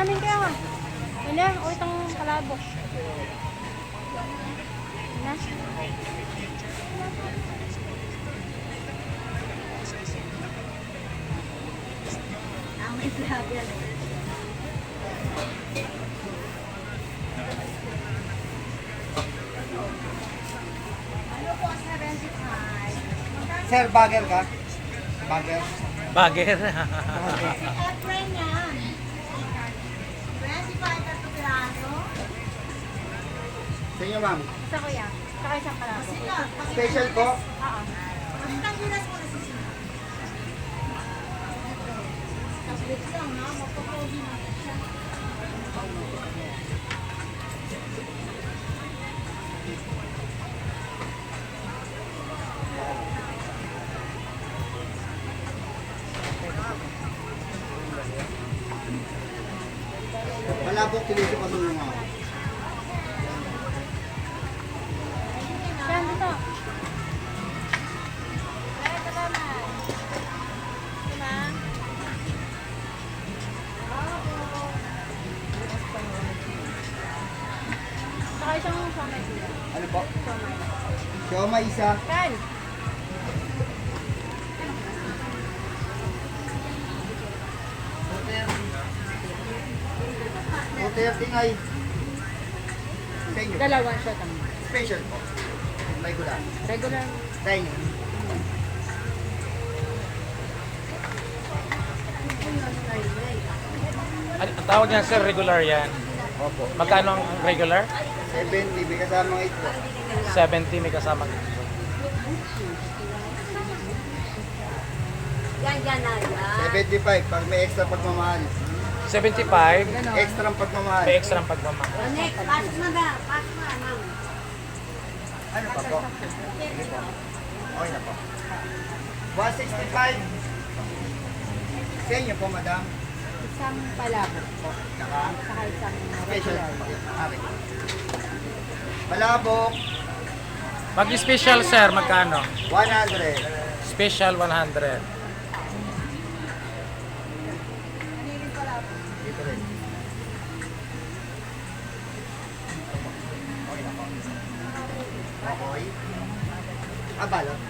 namin kaya nga. Wala, o itong kalabok. Na? May vlogger. Ano po, 75? Sir, bagel ka? Bagel? Bagger. Si Efren yan. 25 at piraso. Sa inyo, ma'am. Isa ko yan. Saka isang kalabok. Special po? Oo. Magandang gilas mo na si Sina. Tapos lang ha, magpapogi na siya. Malabok, kilito pa nung mga. Saan dito? Ay, ito naman. Diba? Saka isang somay dito. Ano po? Somay. Siomay isa. Kan? Hotel Tingay. Sa inyo. Dalawa siya tama. Special po. May gula. Regular. Sa inyo. Ang tawag niya sir, regular yan. Opo. Magkano ang regular? 70, may kasama ng ito. 70 may kasama. Yan, yan na yan. 75, pag may extra pagmamahal. 75, Extra ang pagmamahal. may extra ang pagmamahal. Next, pasok na ba? Pasok na, ma'am. Ano pa po? Sige po. Okay na po. 165. Sa inyo po, madam. Isang palabok po. Saka Saka isang special regular. po. Okay. Palabok, Mag-special sir, magkano? 100. Special 100. Dito rin. Okay na po. Okay. Balot.